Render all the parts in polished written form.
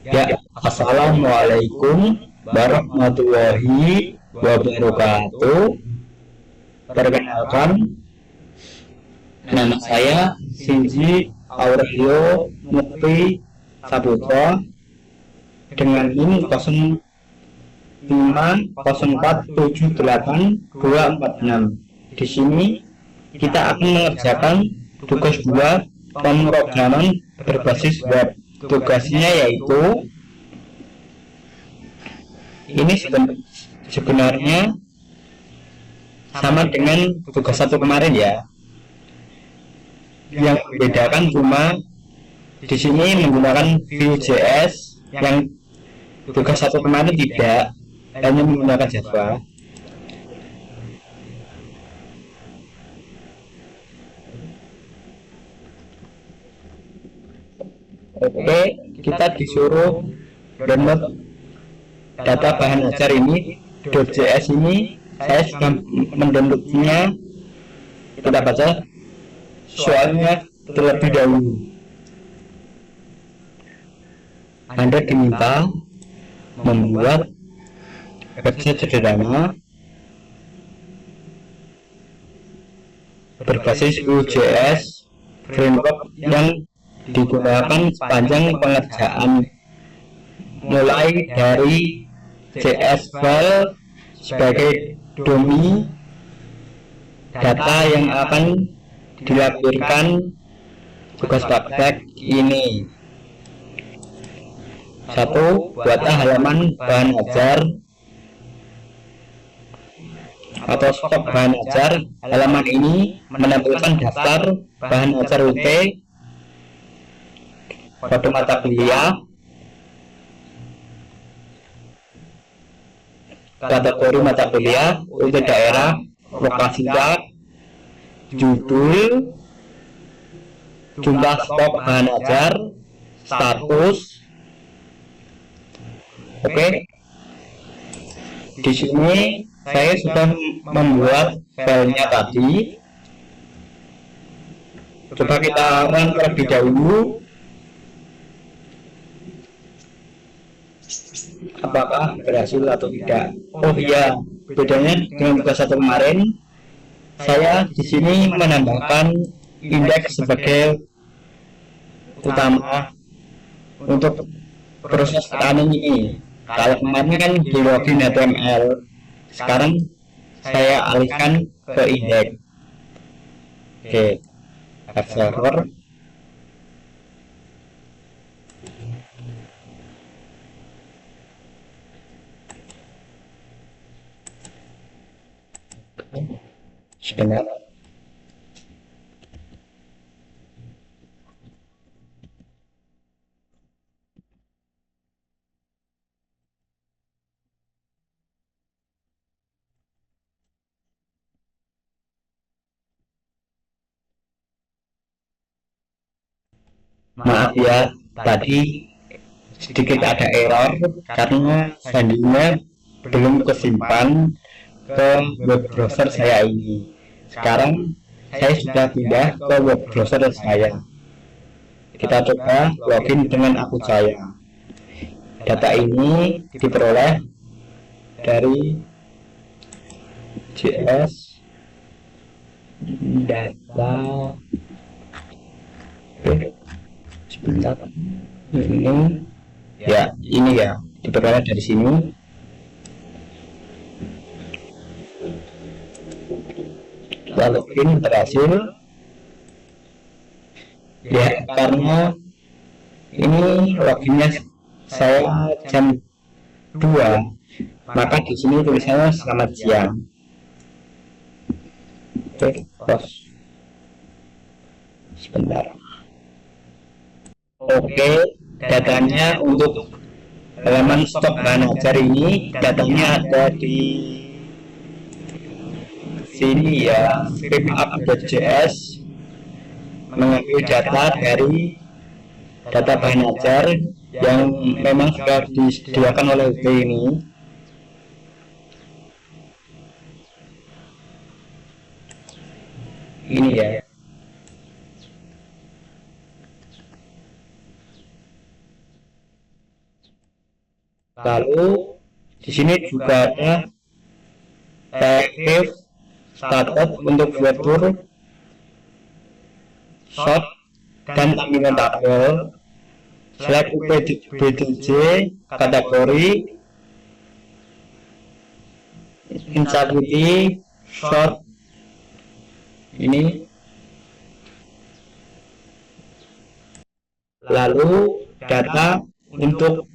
Ya, assalamualaikum warahmatullahi wabarakatuh. Perkenalkan, nama saya Shinji Aurelio Mukti Saputra dengan NIM 0504782246. Di sini kita akan mengerjakan tugas 2 pemrograman berbasis web. Tugasnya yaitu ini sebenarnya sama dengan tugas satu kemarin ya. Yang membedakan cuma di sini menggunakan Vue.js, yang tugas satu kemarin tidak, hanya menggunakan Java. Oke, kita disuruh download data bahan ajar ini .js ini. Saya sudah mendownloadnya. Kita baca soalnya terlebih dahulu. Anda diminta membuat website sederhana berbasis Vue.js framework yang digunakan sepanjang pengerjaan, mulai dari JS file sebagai domain data yang akan dilampirkan. Tugas praktek ini: 1. Buatlah halaman bahan ajar atau stok bahan ajar. Halaman ini menampilkan daftar bahan ajar UT, kode mata kuliah, kategori mata kuliah, UT daerah, lokasi tab, judul, jumlah stok bahan ajar, status. Oke. Di sini saya sudah membuat filenya tadi. Coba kita run terlebih dahulu. Apakah berhasil atau tidak? Oh iya, bedanya dengan tugas satu kemarin, saya di sini menambahkan indeks sebagai utama untuk proses running ini. Kalau kemarin kan di login HTML, sekarang saya alihkan ke indeks. Oke, web server. Sebentar. Maaf ya, tadi sedikit ada error karena sandinya belum kesimpan ke web browser saya ini. Sekarang saya sudah pindah ke web browser saya. Kita coba login dengan akun saya. Data ini diperoleh dari JS data. Sebentar, ini ya, ini ya, diperoleh dari sini. Kita login berhasil ya, karena ini loginnya saya jam 2, maka di sini tulisannya selamat siang. Oke, close. Sebentar. Oke, datanya untuk halaman stok bahan ajar ini, datanya ada di sini ya, pickup.js, mengambil data dari data bahan ajar yang memang sudah disediakan oleh UT ini. Ini ya. Lalu di sini juga ada reactive startup untuk fitur short dan tampilan tabel. Select UPBDJ kategori Insecurity short ini. Lalu data untuk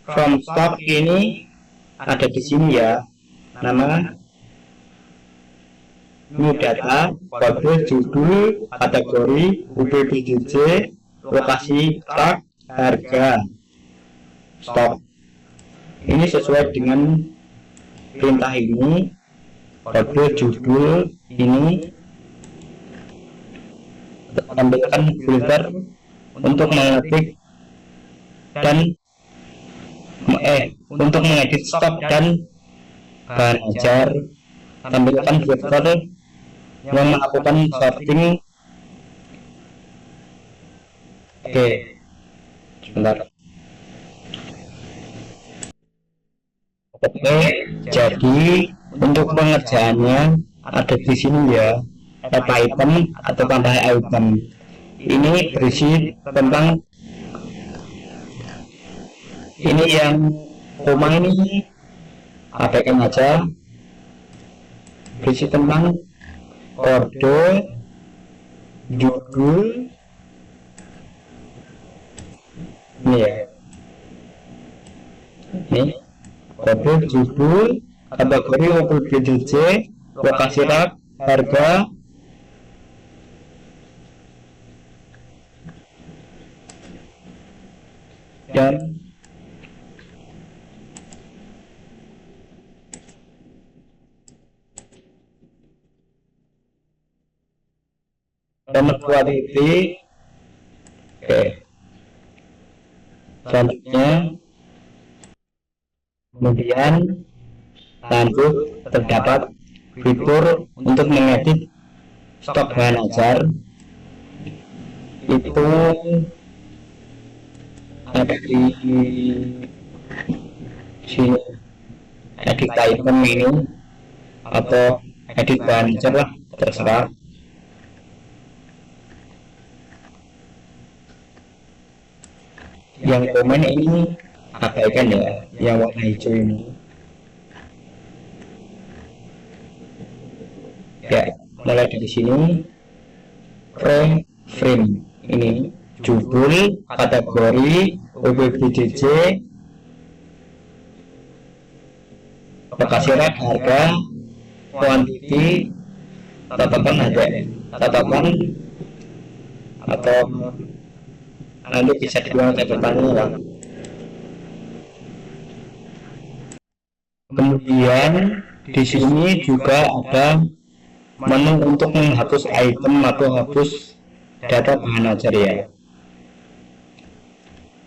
from stock ini ada di sini ya, nama new data, kode, judul, kategori, UPBDJ, lokasi truk, harga, stok. Ini sesuai dengan perintah ini, kode, judul ini. Tampilkan filter untuk mengetik dan untuk mengedit stok dan bahan ajar. Tampilkan filter yang melakukan sorting. Oke, sebentar. Oke, jadi untuk pengerjaannya ada di sini ya, add item atau tambah item. Ini berisi tentang ini yang koma ini abaikan aja, berisi tentang kode, judul ini ya, ini kode, judul, kategori, UPBDJ, lokasi rak, harga, dan nomor quality. Oke, selanjutnya kemudian lanjut terdapat fitur untuk mengedit stok bahan ajar. Itu ada di sini, edit item ini atau edit bahan ajar lah, terserah. Yang komen ini abaikan ya, yang warna hijau ini ya. Mulai dari sini frame ini, judul, kategori, UPBDJ, lokasi rak, harga, quantity, tatapan ada, tatapan atau nanti bisa dibilang catatannya lah. Kemudian di sini juga ada menu untuk menghapus item atau hapus data bahan ajar ya.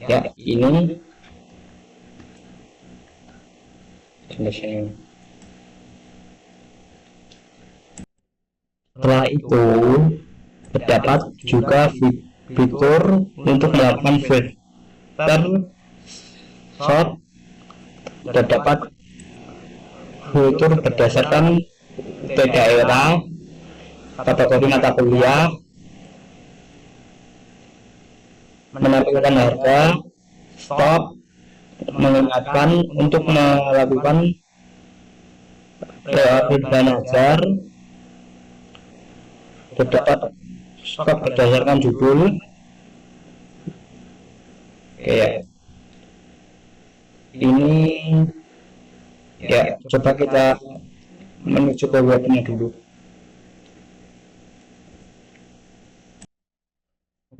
Ya, ini setelah itu terdapat juga fitur untuk melakukan filter short. Terdapat fitur berdasarkan daerah, kategori mata kuliah, menampilkan harga, stok, mengingatkan untuk melakukan reorder bahan ajar. Terdapat stok berdasarkan judul. Oke ya, ini ya, coba kita menuju ke webnya dulu.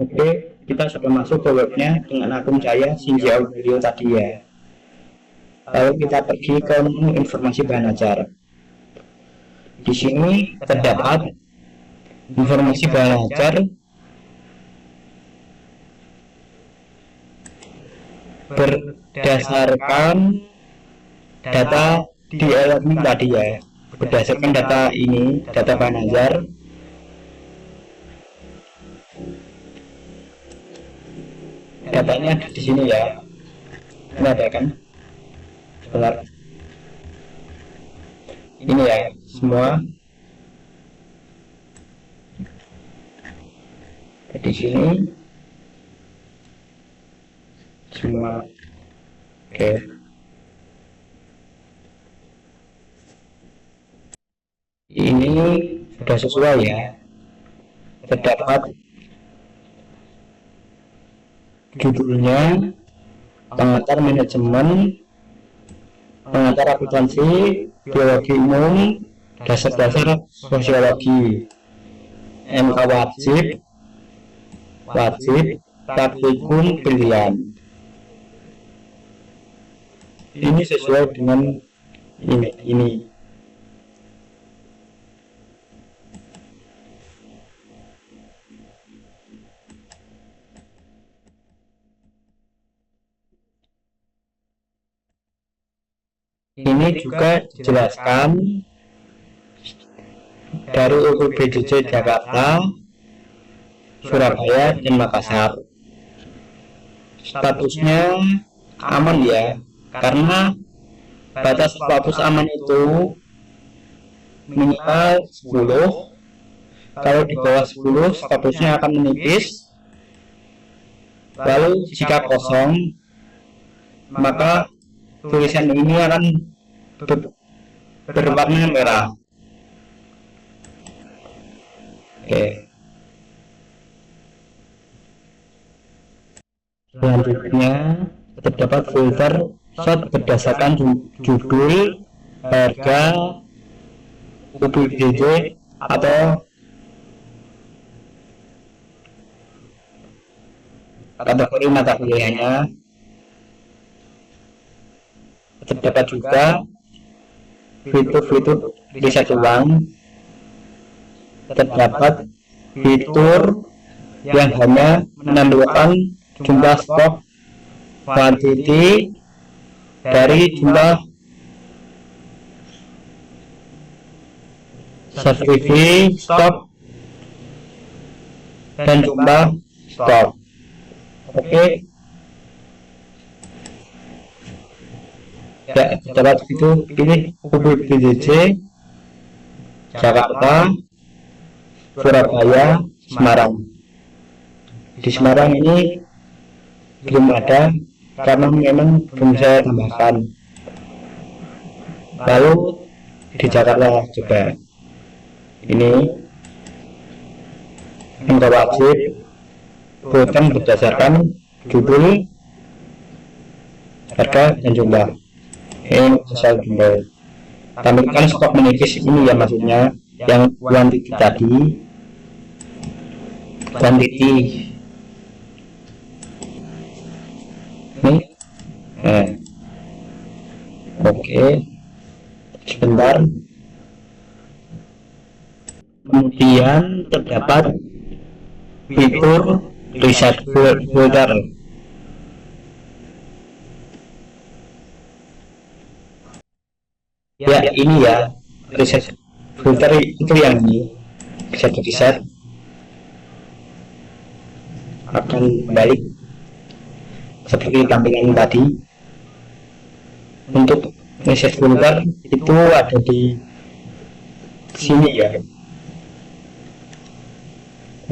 Oke, kita sudah masuk ke webnya dengan akun saya Shinji Audio tadi ya. Lalu kita pergi ke menu informasi bahan ajar. Di sini terdapat informasi bahan ajar berdasarkan data di elemen tadi ya. Berdasarkan data ini, data bahan ajar, datanya ada di sini ya. Ini ada kan? sebentar. Ini ya semua. Di sini semua. Oke. Ini sudah sesuai ya. Terdapat judulnya, pengantar manajemen, pengantar akuntansi, biologi umum, dasar-dasar sosiologi, MK wajib, praktikum pilihan. Ini sesuai dengan ini. Ini juga dijelaskan dari UPBJJ Jakarta, Surabaya, dan Makassar. Statusnya aman ya, karena batas status aman itu minimal 10. Kalau di bawah 10 statusnya akan menipis. Lalu jika kosong, maka tulisan ini akan berwarna merah. Oke. Selanjutnya terdapat filter shot berdasarkan judul, harga, UPBJJ atau kategori mata kuliahnya. Terdapat juga fitur-fitur riset ulang. Terdapat fitur yang hanya menampilkan jumlah stok kuantiti dari jumlah sertifikat stok dan jumlah stok. Oke. Ya, terdapat itu pilih UPBJJ Jakarta, Surabaya, Semarang. Di Semarang ini belum ada karena memang belum saya tambahkan. Lalu di Jakarta juga ini enggak wajib, bukan berdasarkan judul, harga, dan jumlah. Ini asal jumlah. Tampilkan stok menipis ini ya, maksudnya yang kuantiti tadi, kuantiti ini. Oke, sebentar. Kemudian terdapat fitur riset filter. Ya, ini ya, riset filter itu yang ini. Riset akan balik seperti tampilan tadi. Untuk riset filter itu ada di sini ya.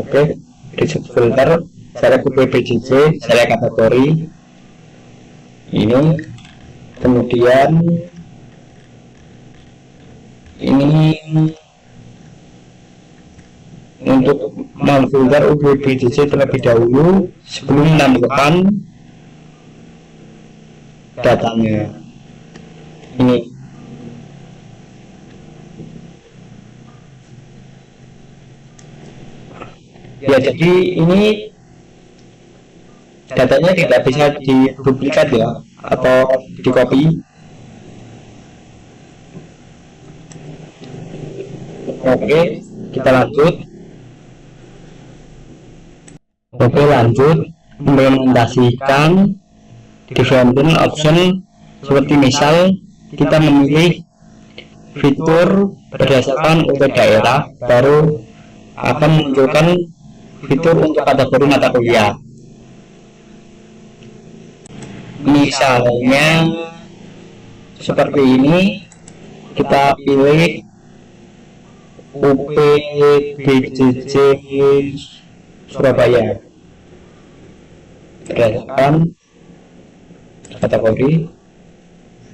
Oke, riset filter saya UPBJJ, saya kategori ini. Kemudian ini untuk memfilter UPBJJ terlebih dahulu sebelum menampilkan datanya. Ini ya, jadi ini datanya tidak bisa diduplikat ya, atau di copy. Oke, kita lanjut. Oke, lanjut implementasikan different option. Seperti misal kita memilih fitur berdasarkan UP daerah, baru akan menunjukkan fitur untuk kategori mata kuliah. Misalnya seperti ini. Kita pilih UPBJJ Surabaya berdasarkan kategori.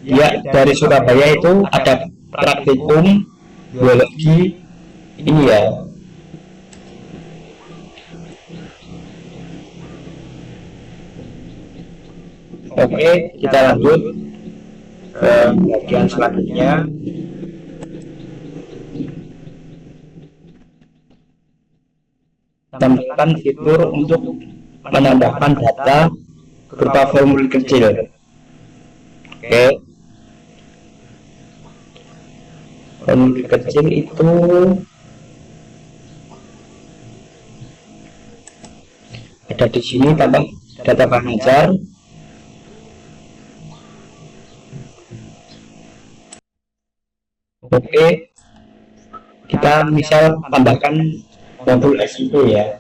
Ya, dari Surabaya itu ada praktikum biologi ini ya. Oke, kita lanjut ke bagian selanjutnya. Tambahkan fitur untuk menambahkan data berupa formulir kecil. Oke, formulir kecil itu ada di sini. Tambah data pengajar. Oke, kita misal tambahkan modul SIP ya.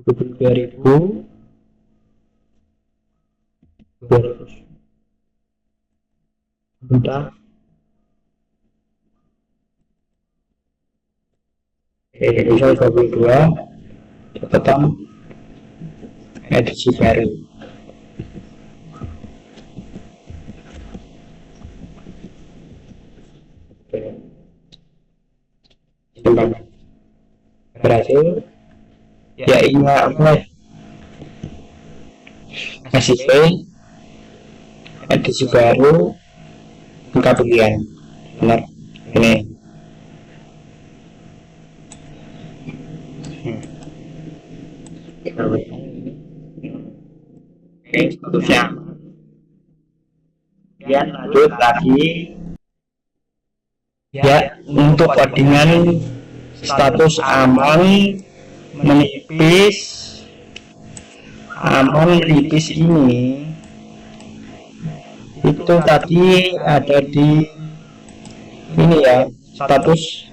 Dua ribu bentar. Indonesia 22 catatan edisi baru. Berhasil ya. Ini apa? SIP edisi baru angka bagian. Benar ini. Oke, statusnya. Kemudian lanjut lagi ya, untuk codingan status aman menipis. Aman menipis ini itu tadi ada di ini ya, status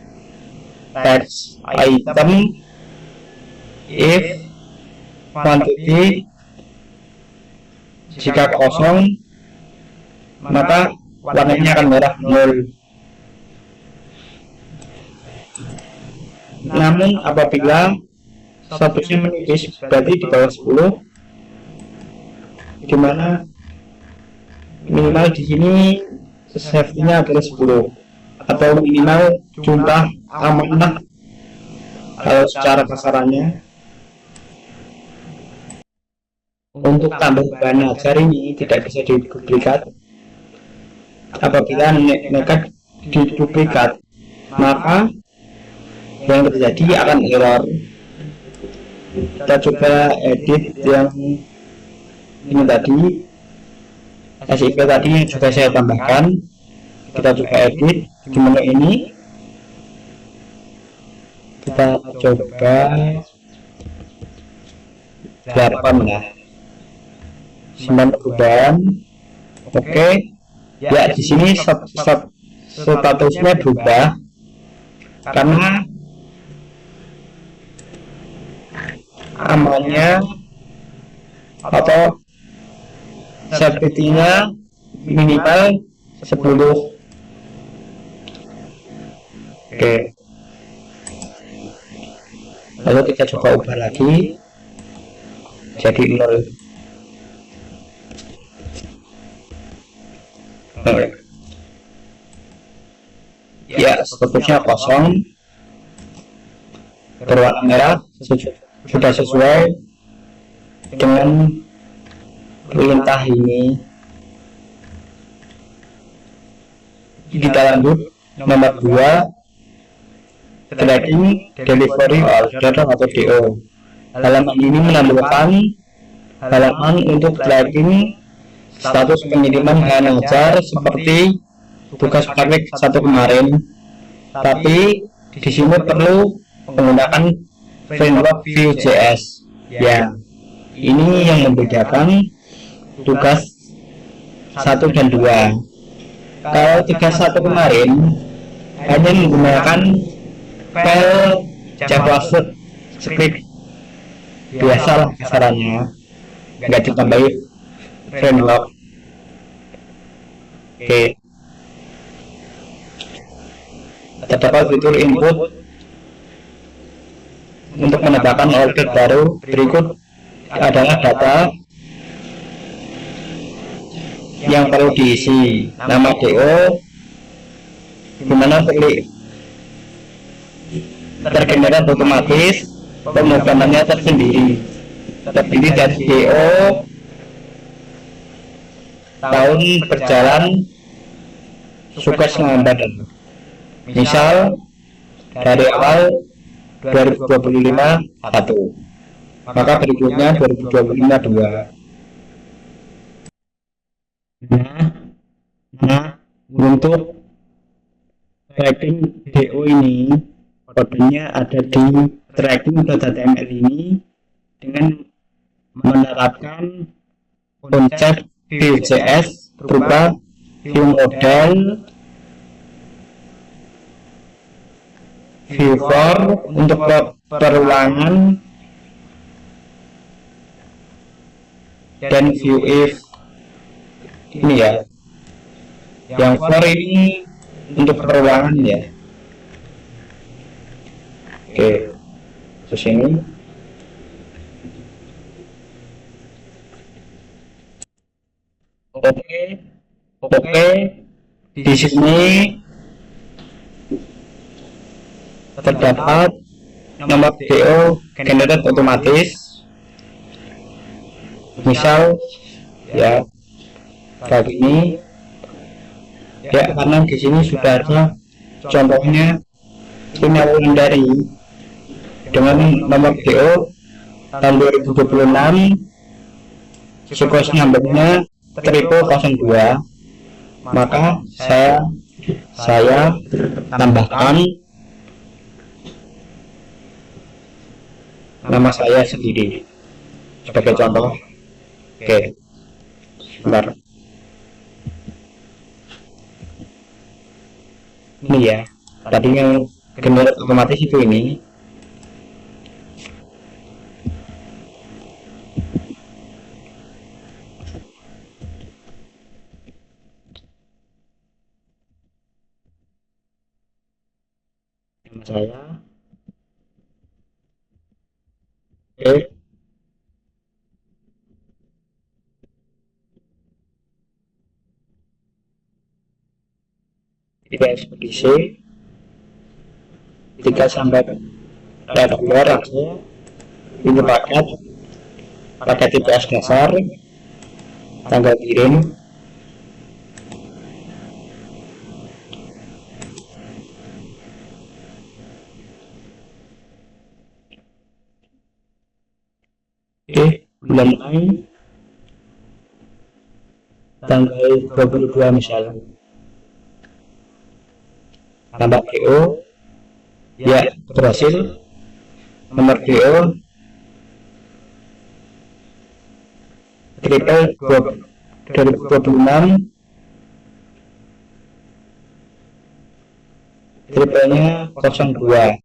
text item if quantity. Jika kosong maka warnanya akan merah 0. Namun apabila statusnya menipis berarti di bawah 10, dimana minimal di sini safety-nya adalah 10 atau minimal jumlah amanah kalau secara kasarannya. Untuk tambah bahan ajar ini tidak bisa diduplikat. Apabila nekat diduplikat maka yang terjadi akan error. Kita coba edit yang ini tadi, SIP tadi yang sudah saya tambahkan. Kita coba edit di menu ini. Kita coba biarkan lah, simpan perubahan. Oke ya, di sini statusnya berubah karena amannya atau safety-nya minimal 10. Oke, lalu kita coba ubah lagi jadi 0. Ya, statusnya kosong berwarna merah, sudah sesuai dengan perintah ini kita lanjut. Nomor 2, tracking delivery order atau DO. Halaman ini menampilkan halaman untuk tracking status pengiriman bahan ajar seperti tugas praktek 1 kemarin. Tapi di sini perlu menggunakan framework Vue.js. Ya, ini yang membedakan tugas 1 dan 2. Kalau tugas 1 kemarin hanya menggunakan file JavaScript biasalah kasarannya, nggak ditambahi framework. Oke. Terdapat fitur input untuk menambahkan order baru. Berikut adalah data yang perlu diisi. Nama DO, dimana tergenerasi otomatis, pemrogramannya terdiri dari DO, tahun berjalan, sukses ngambar. Misal dari awal 2025 1, maka berikutnya 2025 2. Nah, untuk tracking DO ini kodenya ada di tracking.html ini dengan menerapkan konsep Vue.js berupa view model, view for untuk perulangan, dan view if. Ini ya, yang for ini untuk perulangan ya. Oke, terus ini oke, di sini terdapat nomor DO generate otomatis. Misal ya kayak ini ya, karena di sini sudah ada contohnya email dari dengan nomor DO tahun 2026, sequence numbernya 1002. Maka saya tambahkan nama saya sendiri sebagai contoh. Oke, sebentar. Ini ya, tadi yang generate otomatis itu ini. Nama saya. Oke. Tiga ekspedisi 3 sampai keluar aja. Ini paket TPS dasar, tanggal kirim, bulan Mei tanggal 22 misalnya. Tambah DO ya, berhasil. Nomor DO triple 2026, triplenya 02.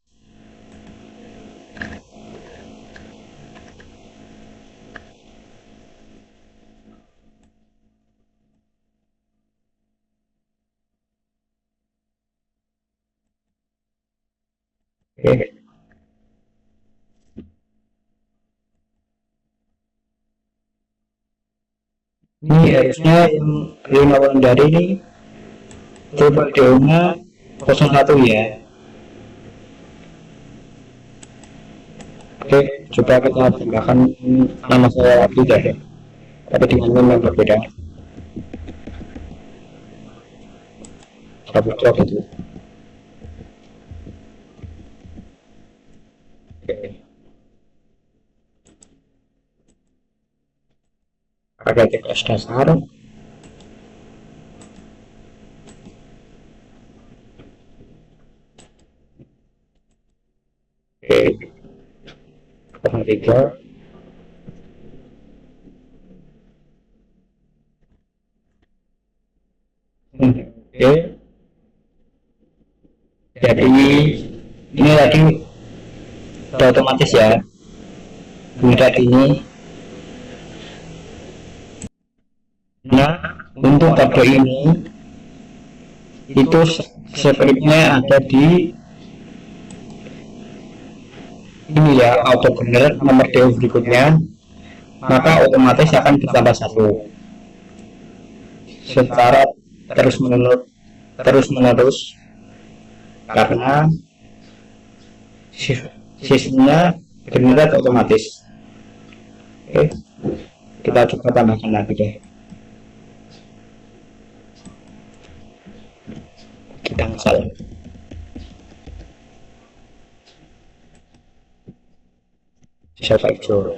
Oke. Ini harusnya yang 5 bulan dari ini triple DO-nya 01 ya. Oke, coba kita tambahkan nama saya lagi deh. tapi dengan meme yang berbeda. Sabutrok itu. Oke. Pakai TPS dasar. Oke. 03. Oke. Jadi ini tadi sudah otomatis ya. Ini tadi ini. Nah, untuk kode ini itu scriptnya ada di ini ya, auto bener nomor DO berikutnya, maka otomatis akan bertambah satu secara terus menerus karena sistemnya generate otomatis. Oke, kita coba tambahkan lagi deh. Kita install. Save Explore.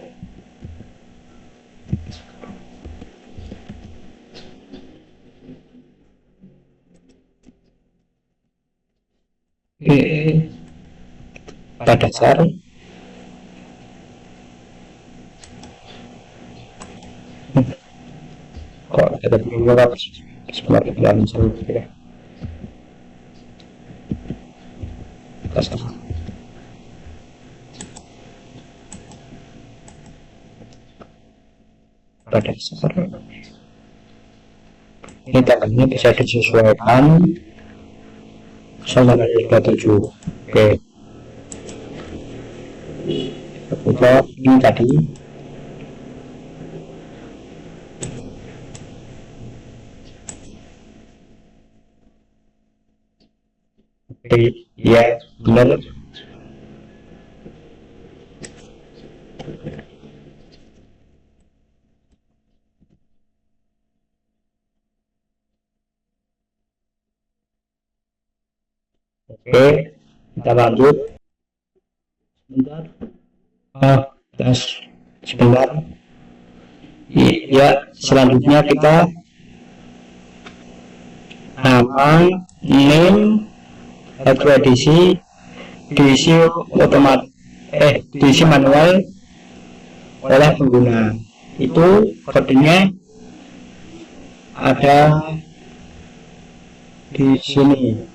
Pada dasar kok ada beberapa sebenarnya kita install ya. Dasar. Pada dasar ini tanggalnya bisa disesuaikan sama 37. Oke, kita ini tadi oke ya benar. Oke, kita lanjut. Sebentar. Sebentar. Ya, selanjutnya kita nama, name, edisi, diisi otomatis, diisi manual oleh pengguna. Itu kodenya ada di sini.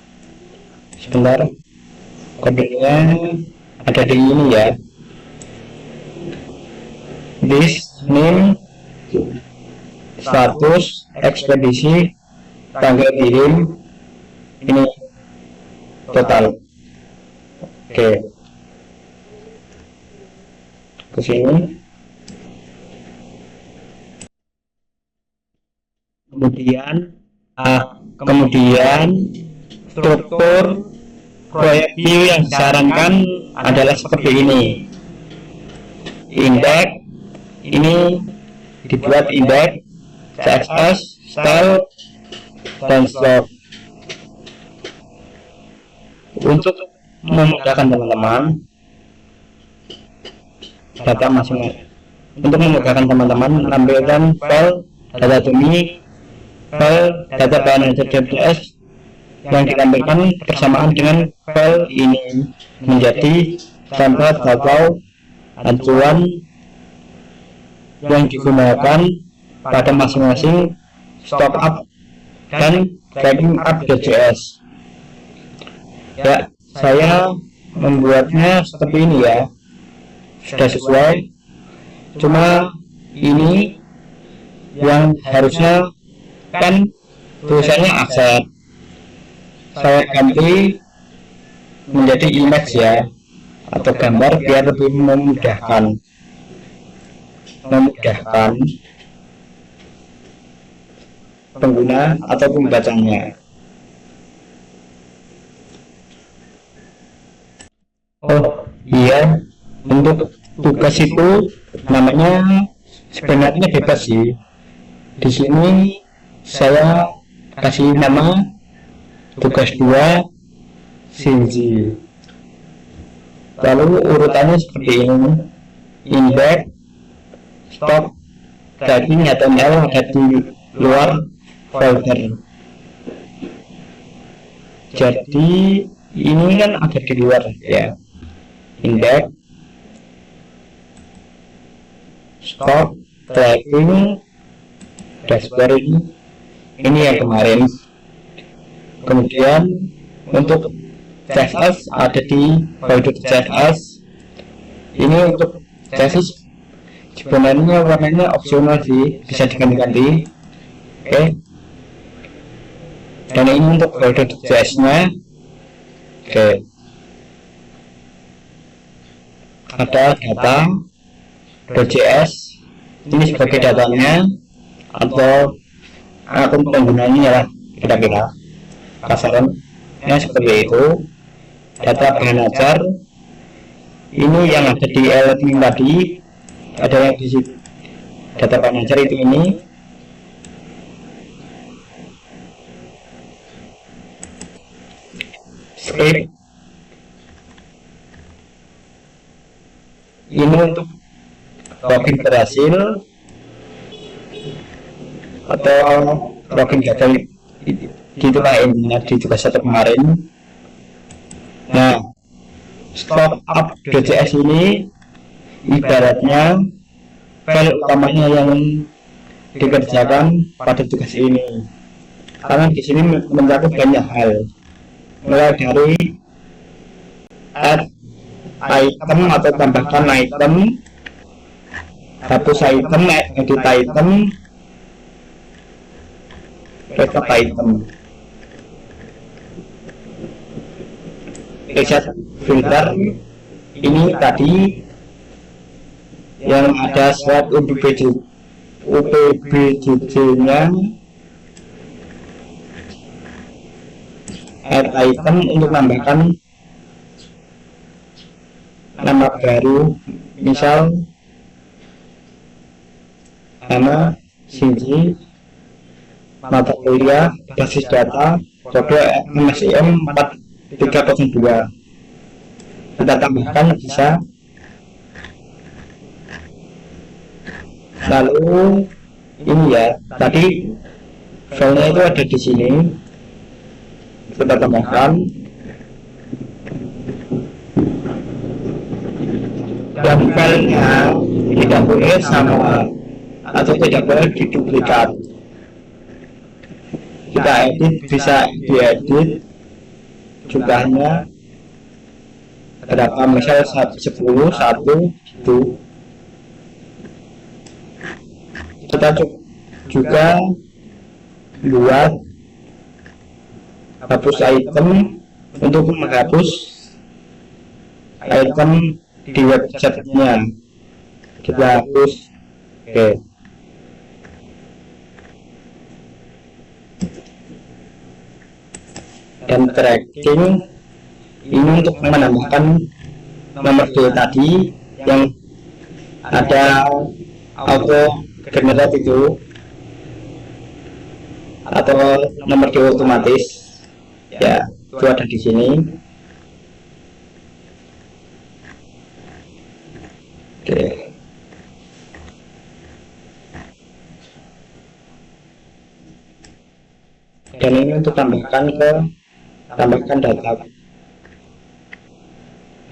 Sebentar, kodenya ada di ini ya. This name, status, ekspedisi, tanggal kirim, ini total. Oke, ke sini. Kemudian struktur proyek view yang disarankan adalah seperti ini. Index ini dibuat index, CSS, style, dan slot. Untuk memudahkan teman-teman data masing-masing. Untuk memudahkan teman-teman menampilkan file data demi file data manager.js yang ditampilkan bersamaan dengan file ini menjadi sampel atau acuan yang digunakan pada masing-masing startup dan tracking up.js. Ya, saya membuatnya seperti ini ya, sudah sesuai. Cuma ini yang harusnya kan tulisannya aksen, saya ganti menjadi image ya, atau gambar biar lebih memudahkan pengguna atau pembacanya. Oh iya, untuk tugas itu namanya sebenarnya bebas sih, Di sini saya kasih nama tugas 2 Shinji. Lalu urutannya seperti ini: index, stop, tracking HTML ada di luar folder. Jadi ini kan ada di luar ya. Index, stop, tracking, dashboard ini yang kemarin. Kemudian untuk CSS ada di folder CSS. Ini untuk CSS sebenarnya warnanya opsional sih, bisa diganti-ganti. Oke. Dan ini untuk folder CSS nya. Oke. Ada data.js, ini sebagai datanya atau akun penggunanya ya, kira-kira kasarannya seperti itu. Data bahan ajar ini yang ada di element tadi, ada yang di data bahan ajar itu ini. Script ini untuk login berhasil atau login gagal, itulah intinya di tugas 1 kemarin. Nah, startup.js ini ibaratnya file utamanya yang dikerjakan pada tugas ini, karena di sini mencakup banyak hal, mulai dari add item atau tambahkan item, hapus item, edit item, backup item, reset filter. Ini tadi yang ada slide UPBJJ nya, add item untuk tambahkan nama baru, misal nama Shinji, mata kuliah basis data kode MSIM 4302, kita tambahkan bisa. Lalu ini ya, tadi filenya itu ada di sini, kita tambahkan. Dan filenya tidak boleh sama atau tidak boleh diduplikat. Kita edit, bisa diedit jumlahnya berapa, misal 10 itu. Kita juga buat hapus item untuk menghapus item di websitenya, kita hapus. Oke. Dan tracking ini untuk menambahkan nomor D tadi yang ada auto generate itu, atau nomor D otomatis ya, itu ada di sini. Oke. Dan ini untuk tambahkan data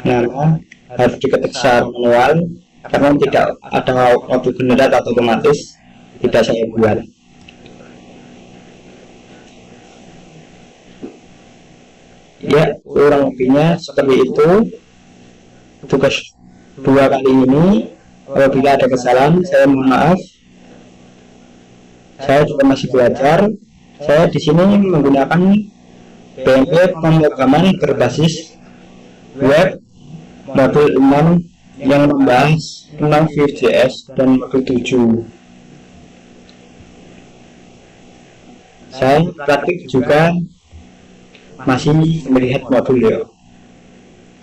nama harus diketik secara manual, karena tidak ada auto generate atau otomatis, tidak saya buat. Ya, kurang lebihnya seperti itu tugas 2 kali ini. Apabila ada kesalahan, saya mohon maaf. Saya juga masih belajar. Saya di sini menggunakan PHP pemrograman berbasis web modul 6 yang membahas tentang Vue.js dan modul 7. Saya praktik juga masih melihat modul ya.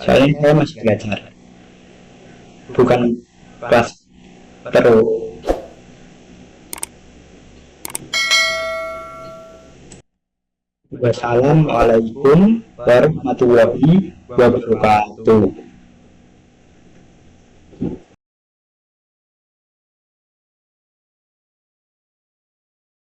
Soalnya saya masih belajar, bukan kelas terus. Wassalamualaikum warahmatullahi wabarakatuh.